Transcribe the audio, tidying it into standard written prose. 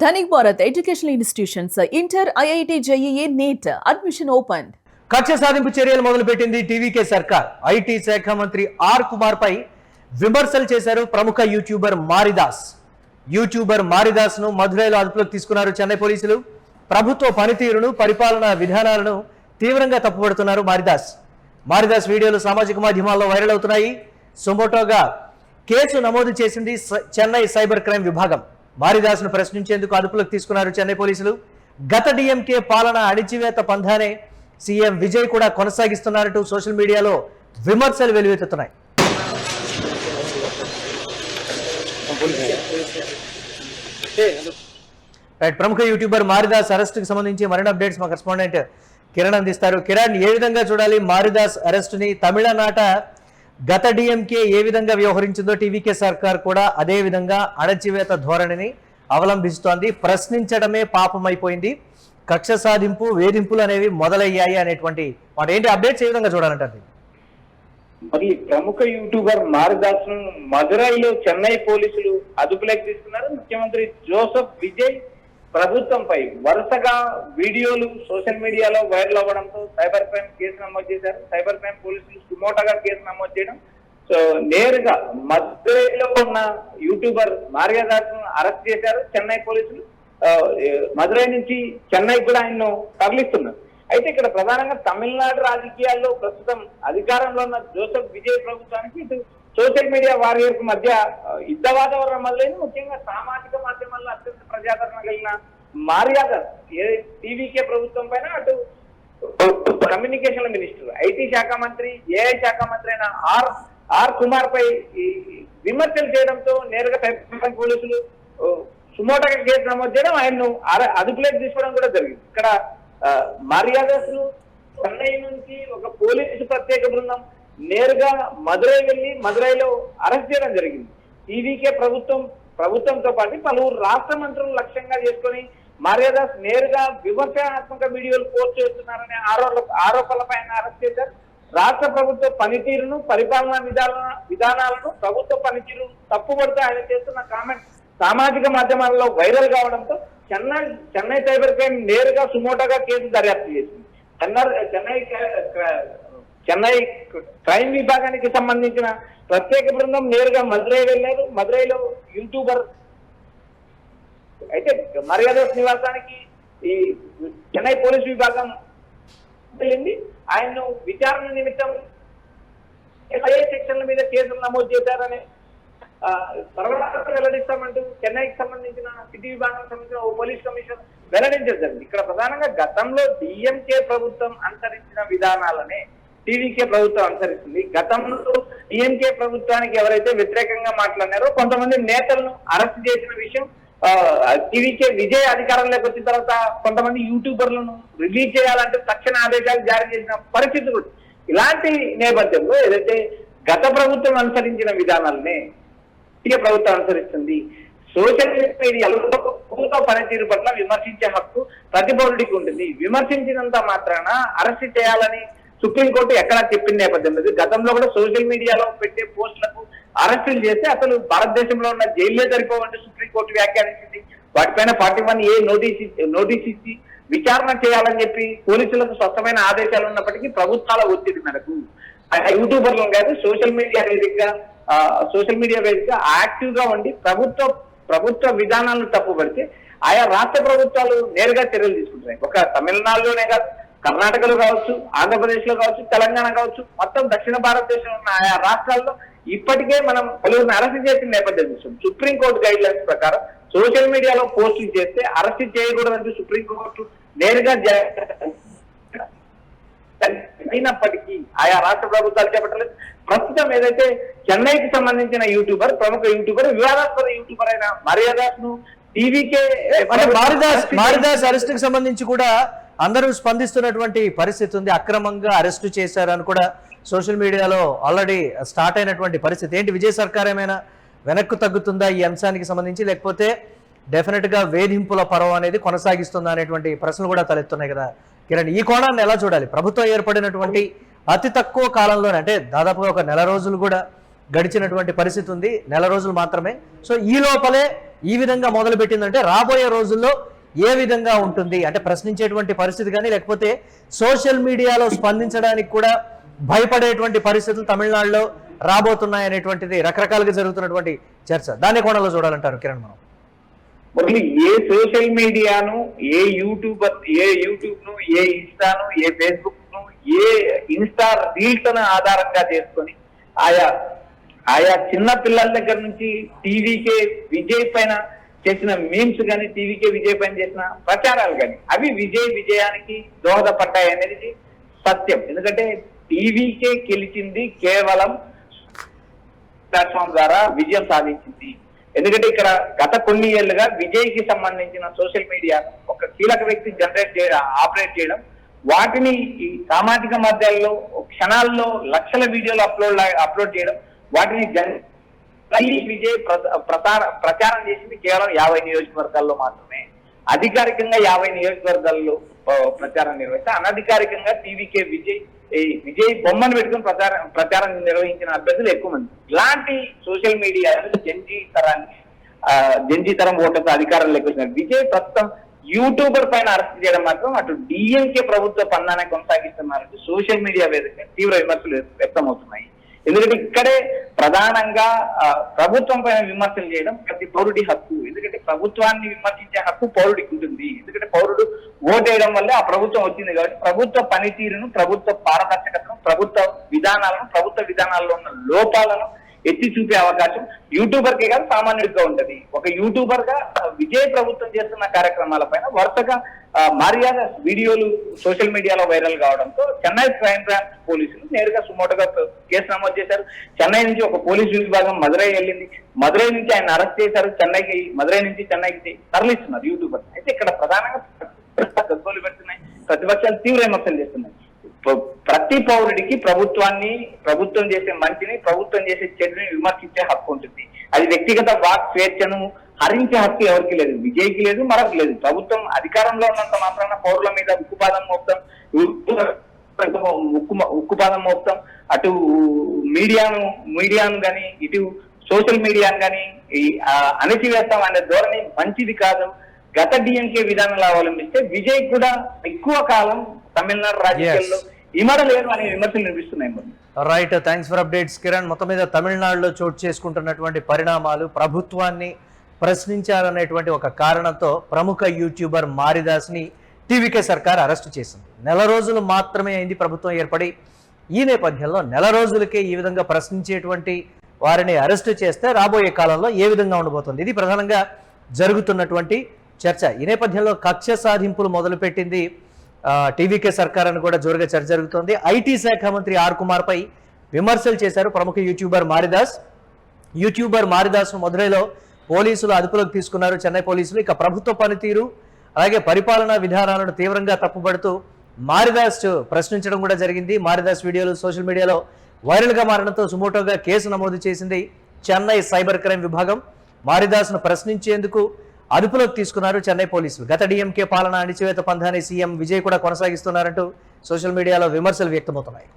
Dhanik Bharat Educational Institutions, Inter, IIT, JEE, NEET, admission opened. కక్ష సాధింపు చర్యలు మొదలుపెట్టింది టీవీకే సర్కార్. ఐటీ శాఖ మంత్రి ఆర్ కుమార్ పై విమర్శలు చేశారు ప్రముఖ యూట్యూబర్ మారిదాస్. ను మధురైలో అదుపులోకి తీసుకున్నారు చెన్నై పోలీసులు. ప్రభుత్వ పనితీరును, పరిపాలనా విధానాలను తీవ్రంగా తప్పుపడుతున్నారు మారిదాస్ వీడియోలు సామాజిక మాధ్యమాల్లో వైరల్ అవుతున్నాయి. సుమోటోగా కేసు నమోదు చేసింది చెన్నై సైబర్ క్రైమ్ విభాగం. మారిదాస్ను ప్రశ్నించేందుకు అదుపులోకి తీసుకున్నారు చెన్నై పోలీసులు. గత డిఎంకే పాలన అణిచివేత పంధానే సీఎం విజయ్ కూడా కొనసాగిస్తున్నారంటూ సోషల్ మీడియాలో విమర్శలు వెలువెత్తుతున్నాయి. ప్రముఖ యూట్యూబర్ మారిదాస్ అరెస్టుకి సంబంధించి మరిన్ని అప్డేట్స్ మా కరెస్పాండెంట్ కిరణ్ అందిస్తారు. కిరణ్, ఏ విధంగా చూడాలి మారిదాస్ అరెస్టుని? తమిళనాట గత డిఎంకే ఏ విధంగా వ్యవహరించిందో టీవీకే సర్కార్ కూడా అదే విధంగా అణచివేత ధోరణిని అవలంబిస్తోంది. ప్రశ్నించడమే పాపమైపోయింది, కక్ష సాధింపు, వేధింపులు అనేవి మొదలయ్యాయి అనేటువంటి వాటి ఏంటి అప్డేట్స్ ఏ విధంగా చూడాలంటారు? మరి ప్రముఖ యూట్యూబర్ మారిదాస్ ను మదురైలో చెన్నై పోలీసులు అదుపులోకి తీసుకున్నారు. ముఖ్యమంత్రి జోసెఫ్ విజయ్ ప్రభుత్వంపై వరుసగా వీడియోలు సోషల్ మీడియాలో వైరల్ అవ్వడంతో సైబర్ క్రైమ్ కేసు నమోదు చేశారు. సైబర్ క్రైమ్ పోలీసులు సుమోటోగా కేసు నమోదు చేయడం, సో నేరుగా మదురైలో ఉన్న యూట్యూబర్ మారిదాస్ ను అరెస్ట్ చేశారు చెన్నై పోలీసులు. మదురై నుంచి చెన్నై కూడా ఆయన్ను తరలిస్తున్నారు. అయితే ఇక్కడ ప్రధానంగా తమిళనాడు రాజకీయాల్లో ప్రస్తుతం అధికారంలో ఉన్న జోసెఫ్ విజయ్ ప్రభుత్వానికి ఇటు సోషల్ మీడియా వారియర్స్ మధ్య యుద్ధ వాతావరణం వల్ల ముఖ్యంగా సామాజిక మాధ్యమాల్లో అత్యంత ప్రజాదరణ కలిగిన మారిదాస్ టీవీకే ప్రభుత్వం పైన అటు కమ్యూనికేషన్ మినిస్టర్, ఐటీ శాఖ మంత్రి, ఏఐ శాఖ మంత్రి అయిన ఆర్ కుమార్ పై విమర్శలు చేయడంతో నేరుగా సైబర్ పోలీసులు సుమోటోగా కేసు నమోదు చేయడం, ఆయన్ను అదుపులోకి తీసుకోవడం కూడా జరిగింది. ఇక్కడ మారిదాస్ ను చెన్నై నుంచి ఒక పోలీసు ప్రత్యేక బృందం నేరుగా మదురై వెళ్లి మదురైలో అరెస్ట్ చేయడం జరిగింది. టీవీకే ప్రభుత్వంతో పాటు పలువురు రాష్ట్ర మంత్రులు లక్ష్యంగా చేసుకుని మారిదాస్ నేరుగా విమర్శనాత్మక వీడియోలు పోస్ట్ చేస్తున్నారనే ఆరోపణలపై ఆయన అరెస్ట్ చేశారు. రాష్ట్ర ప్రభుత్వ పనితీరును, పరిపాలనా విధానాలను, ప్రభుత్వ పనితీరు తప్పుపడుతూ ఆయన చేస్తున్న కామెంట్ సామాజిక మాధ్యమాలలో వైరల్ కావడంతో చెన్నై సైబర్ క్రైమ్ నేరుగా సుమోటోగా కేసు దర్యాప్తు చేసింది. చెన్నై క్రైమ్ విభాగానికి సంబంధించిన ప్రత్యేక బృందం నేరుగా మదురై వెళ్ళారు. మదురైలో యూట్యూబర్ అయితే మారిదాస్ నివాసానికి ఈ చెన్నై పోలీసు విభాగం వెళ్ళింది. ఆయన్ను విచారణ నిమిత్తం సెక్షన్ల మీద కేసులు నమోదు చేశారని తర్వాత వెల్లడిస్తామంటూ చెన్నైకి సంబంధించిన సిటీ విభాగానికి సంబంధించిన ఓ పోలీస్ కమిషన్ వెల్లడించారు. ఇక్కడ ప్రధానంగా గతంలో డిఎంకే ప్రభుత్వం అనుసరించిన విధానాలనే టీవీకే ప్రభుత్వం అనుసరిస్తుంది. గతంలో డిఎంకే ప్రభుత్వానికి ఎవరైతే వ్యతిరేకంగా మాట్లాడినారో కొంతమంది నేతలను అరెస్ట్ చేసిన విషయం టీవీకే విజయ్ అధికారంలోకి వచ్చిన తర్వాత కొంతమంది యూట్యూబర్లను రిలీజ్ చేయాలంటే తక్షణ ఆదేశాలు జారీ చేసిన పరిస్థితులు. ఇలాంటి నేపథ్యంలో ఏదైతే గత ప్రభుత్వం అనుసరించిన విధానాలనే ప్రభుత్వం అనుసరిస్తుంది. సోషల్ మీడియాలో ప్రభుత్వ పనితీరు పట్ల విమర్శించే హక్కు ప్రతి పౌరుడికి ఉంటుంది. విమర్శించినంత మాత్రాన అరెస్ట్ చేయాలని సుప్రీంకోర్టు ఎక్కడా చెప్పిన నేపథ్యం లేదు. గతంలో కూడా సోషల్ మీడియాలో పెట్టే పోస్టులకు అరెస్టులు చేస్తే అసలు భారతదేశంలో ఉన్న జైల్లో సరిపోవంటూ సుప్రీంకోర్టు వ్యాఖ్యానించింది. వాటిపైన 41A నోటీస్ ఇచ్చి విచారణ చేయాలని చెప్పి పోలీసులకు స్పష్టమైన ఆదేశాలు ఉన్నప్పటికీ ప్రభుత్వాల ఒత్తిడి మేరకు యూట్యూబర్లను కాదు సోషల్ మీడియా వేదికగా యాక్టివ్ గా ఉండి ప్రభుత్వ విధానాలను తప్పుపడితే ఆయా రాష్ట్ర ప్రభుత్వాలు నేరుగా చర్యలు తీసుకుంటున్నాయి. ఒక తమిళనాడులోనే కాదు, కర్ణాటకలో కావచ్చు, ఆంధ్రప్రదేశ్ లో కావచ్చు, తెలంగాణ కావచ్చు, మొత్తం దక్షిణ భారతదేశంలో ఉన్న ఆయా రాష్ట్రాల్లో ఇప్పటికే మనం పలువురిని అరెస్ట్ చేసిన నేపథ్యం చూస్తాం. సుప్రీంకోర్టు గైడ్ లైన్స్ ప్రకారం సోషల్ మీడియాలో పోస్టులు చేస్తే అరెస్ట్ చేయకూడదంటూ సుప్రీంకోర్టు నేరుగా అయినప్పటికీ ఆయా రాష్ట్ర ప్రభుత్వాలు చేపట్టలేదు. ప్రస్తుతం ఏదైతే చెన్నైకి సంబంధించిన ప్రముఖ యూట్యూబర్, వివాదాస్పద యూట్యూబర్ అయిన మారిదాస్ ను టీవీకే మారిదాస్ అరెస్ట్ కి సంబంధించి కూడా అందరూ స్పందిస్తున్నటువంటి పరిస్థితి ఉంది. అక్రమంగా అరెస్టు చేశారని కూడా సోషల్ మీడియాలో ఆల్రెడీ స్టార్ట్ అయినటువంటి పరిస్థితి. ఏంటి, విజయ్ సర్కార్ ఏమైనా వెనక్కు తగ్గుతుందా ఈ అంశానికి సంబంధించి, లేకపోతే డెఫినెట్ గా వేధింపుల పర్వం అనేది కొనసాగిస్తుందా అనేటువంటి ప్రశ్నలు కూడా తలెత్తున్నాయి కదా కిరణ్? ఈ కోణాన్ని ఎలా చూడాలి? ప్రభుత్వం ఏర్పడినటువంటి అతి తక్కువ కాలంలోనే, అంటే దాదాపుగా ఒక నెల రోజులు కూడా గడిచినటువంటి పరిస్థితి ఉంది, నెల రోజులు మాత్రమే. సో ఈ లోపలే ఈ విధంగా మొదలు పెట్టిందంటే రాబోయే రోజుల్లో ఏ విధంగా ఉంటుంది అంటే ప్రశ్నించేటువంటి పరిస్థితి కానీ లేకపోతే సోషల్ మీడియాలో స్పందించడానికి కూడా భయపడేటువంటి పరిస్థితులు తమిళనాడులో రాబోతున్నాయి అనేటువంటిది రకరకాలుగా జరుగుతున్నటువంటి చర్చ. దాన్ని కోణంలో చూడాలంటారు కిరణ్ మనం. మురళి, ఏ సోషల్ మీడియాను, ఏ యూట్యూబ్ ను, ఏ ఇన్స్టాను, ఏ ఫేస్బుక్ ను, ఏ ఇన్స్టా రీల్స్ ఆధారంగా చేసుకొని ఆయా చిన్న పిల్లల దగ్గర నుంచి టీవీకే విజయ్ పైన చేసిన మీమ్స్ కానీ, టీవీకే విజయ్ పైన చేసిన ప్రచారాలు కానీ అవి విజయానికి దోహదపడ్డాయి అనేది సత్యం. ఎందుకంటే టీవీకే గెలిచింది కేవలం ప్లాట్ఫామ్ ద్వారా విజయం సాధించింది. ఎందుకంటే ఇక్కడ గత కొన్ని ఏళ్లుగా విజయ్కి సంబంధించిన సోషల్ మీడియా ఒక కీలక వ్యక్తి ఆపరేట్ చేయడం, వాటిని ఈ సామాజిక మాధ్యమాల్లో క్షణాల్లో లక్షల వీడియోలు అప్లోడ్ చేయడం, వాటిని విజయ్ ప్రచారం చేసింది కేవలం 50 నియోజకవర్గాల్లో మాత్రమే. అధికారికంగా 50 నియోజకవర్గాల్లో ప్రచారం నిర్వహిస్తే, అనధికారికంగా టీవీకే విజయ్ బొమ్మను పెట్టుకుని ప్రచారం నిర్వహించిన అభ్యర్థులు ఎక్కువ మంది. ఇలాంటి సోషల్ మీడియా జంజీ తరం ఓటర్స్ అధికారంలోకి వచ్చినారు. విజయ్ ప్రస్తుతం యూట్యూబర్ పైన అరెస్ట్ చేయడం మాత్రం అటు డిఎంకే ప్రభుత్వ పన్నానే కొనసాగిస్తున్నారంటూ సోషల్ మీడియా వేదికగా తీవ్ర విమర్శలు వ్యక్తమవుతున్నాయి. ఎందుకంటే ఇక్కడే ప్రధానంగా ప్రభుత్వం పైన విమర్శలు చేయడం ప్రతి పౌరుడి హక్కు. ఎందుకంటే ప్రభుత్వాన్ని విమర్శించే హక్కు పౌరుడికి ఉంటుంది. ఎందుకంటే పౌరుడు ఓటేయడం వల్లే ఆ ప్రభుత్వం వచ్చింది కాబట్టి ప్రభుత్వ పనితీరును, ప్రభుత్వ పారదర్శకతను, ప్రభుత్వ విధానాల్లో ఉన్న లోపాలను ఎత్తి చూపే అవకాశం యూట్యూబర్ కే కాదు సామాన్యుడిగా ఉంటది. ఒక యూట్యూబర్ గా విజయ్ ప్రభుత్వం చేస్తున్న కార్యక్రమాలపైన వరుసగా మర్యాద వీడియోలు సోషల్ మీడియాలో వైరల్ కావడంతో చెన్నై క్రైమ్ బ్రాంచ్ పోలీసులు నేరుగా సుమోటోగా కేసు నమోదు చేశారు. చెన్నై నుంచి ఒక పోలీసు విభాగం మదురై వెళ్ళింది. మదురై నుంచి ఆయన అరెస్ట్ చేశారు. మదురై నుంచి చెన్నైకి తరలిస్తున్నారు యూట్యూబర్. అయితే ఇక్కడ ప్రధానంగా గగ్గోలు పెడుతున్నాయి, ప్రతిపక్షాలు తీవ్ర విమర్శలు చేస్తున్నాయి. ప్రతి పౌరుడికి ప్రభుత్వం చేసే మంచిని, ప్రభుత్వం చేసే చెడుని విమర్శించే హక్కు ఉంటుంది. అది వ్యక్తిగత వాక్ స్వేచ్ఛను హరించే హక్కు ఎవరికి లేదు, విజయ్కి లేదు, మరొకటి లేదు. ప్రభుత్వం అధికారంలో ఉన్నంత మాత్రాన పౌరుల మీద ఉక్కుపాదం మోపుతాం, అటు మీడియాను కానీ, ఇటు సోషల్ మీడియాను కానీ అణిచివేస్తాం అనే ధోరణి మంచిది కాదు. గత డిఎంకే విధానాలు అవలంబిస్తే విజయ్ కూడా ఎక్కువ కాలం తమిళనాడు రాజకీయాల్లో ఇమడలేరు అనే విమర్శలు వినిపిస్తున్నాయి. Right, thanks for updates Kiran. మొత్తం మీద తమిళనాడులో చోటు చేసుకుంటున్నటువంటి పరిణామాలు, ప్రభుత్వాన్ని ప్రశ్నించాలనేటువంటి ఒక కారణంతో ప్రముఖ యూట్యూబర్ మారిదాస్ని టీవీకే సర్కార్ అరెస్టు చేసింది. నెల రోజులు మాత్రమే అయింది ప్రభుత్వం ఏర్పడి. ఈ నేపథ్యంలో నెల రోజులకే ఈ విధంగా ప్రశ్నించేటువంటి వారిని అరెస్టు చేస్తే రాబోయే కాలంలో ఏ విధంగా ఉండబోతుంది, ఇది ప్రధానంగా జరుగుతున్నటువంటి చర్చ. ఈ నేపథ్యంలో కక్ష సాధింపులు మొదలుపెట్టింది టీవీకే సర్కార్ అని కూడా జోరుగా చర్చ జరుగుతోంది. ఐటీ శాఖ మంత్రి ఆర్ కుమార్ పై విమర్శలు చేశారు ప్రముఖ యూట్యూబర్ మారిదాస్ మదురైలో పోలీసులు అదుపులోకి తీసుకున్నారు చెన్నై పోలీసులు. ఇక ప్రభుత్వ పనితీరు అలాగే పరిపాలనా విధానాలను తీవ్రంగా తప్పుపడుతూ మారిదాస్ ప్రశ్నించడం కూడా జరిగింది. మారిదాస్ వీడియోలు సోషల్ మీడియాలో వైరల్గా మారడంతో సుమోటోగా కేసు నమోదు చేసింది చెన్నై సైబర్ క్రైమ్ విభాగం. మారిదాస్ను ప్రశ్నించేందుకు అదుపులోకి తీసుకున్నారు చెన్నై పోలీసులు. గత డిఎంకే పాలన అణిచివేత పంథాన్ని సీఎం విజయ్ కూడా కొనసాగిస్తున్నారంటూ సోషల్ మీడియాలో విమర్శలు వ్యక్తమవుతున్నాయి.